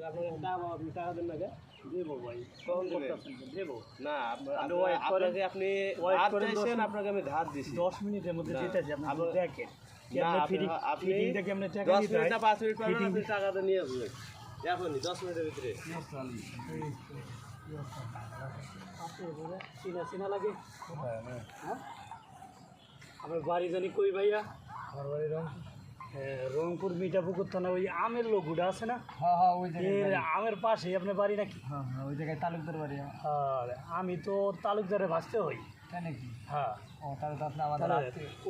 টাকা দেন না দেবো ভাই দেবো না আপনি আপনাকে আমি ধার দিচ্ছি 10 মিনিটের মধ্যে যেতে আছি আপনি দেখেন আপনি 10 মিনিট না 5 মিনিট পরে আপনি টাকাটা নিয়ে আসবেন এখনই 10 মিনিটের ভিতরে চিনা চিনা লাগে হ্যাঁ আমার বাড়ি জানি কই ভাইয়া আমার বাড়ি রংপুর মিঠাপুকুর থানা ওই আমের লোকগুলো আছে না হ্যাঁ হ্যাঁ ওই আমের পাশে আপনার বাড়ি নাকি হ্যাঁ হ্যাঁ ওই জায়গায় তালুকদার বাড়ি হ্যাঁ আমি তো তালুকদারে ভাসতে হই তাই নাকি হ্যাঁ ও তাহলে তো আপনি আমাদের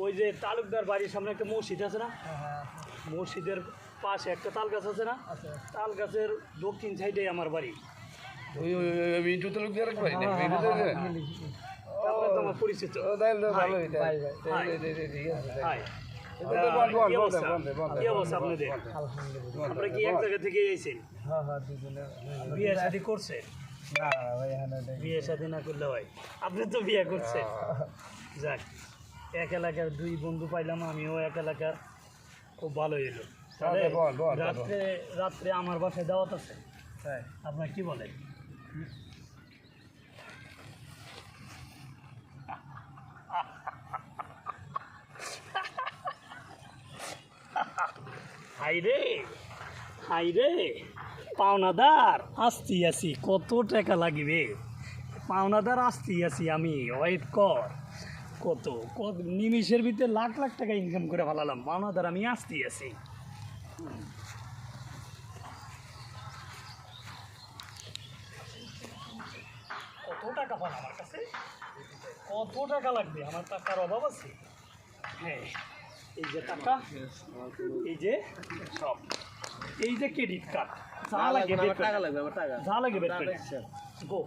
ওই যে তালুকদার বাড়ির সামনে একটা মসজিদ আছে না হ্যাঁ মসজিদের পাশে একটা তাল গাছ আছে না তাল গাছের দক্ষিণ সাইডে আমার বাড়ি ওই মিন্টু তালুকদার বাড়ি না আমার পরিচিত আপনারা কি এক জায়গা থেকে এসেছেন বিয়ে শাদী করছেন বিয়ে শাদী না করলে হয় আপনি তো বিয়ে করছেন যাক এক এলাকার দুই বন্ধু পাইলাম আমিও এক এলাকার খুব ভালো এলো তাহলে রাত্রে আমার বাসায় দাওয়াত আছে আপনার কি বলেন হাই রে পাওনাদার আসছি আছি কত টাকা লাগবে পাওনাদার আসছি আছি আমি ওয়েট কর কত নিমিষের ভিতরে লাখ লাখ টাকা ইনকাম করে ফেলালাম পাওনাদার আমি আসছি আছি কত টাকা পান আমার কাছে কত টাকা লাগবে আমার টাকার অভাব আছে হ্যাঁ এই যে টাকা এই যে সব এই যে ক্রেডিট কার্ড যা লাগে টাকা লাগবে আমার টাকা যা লাগে বের করে গো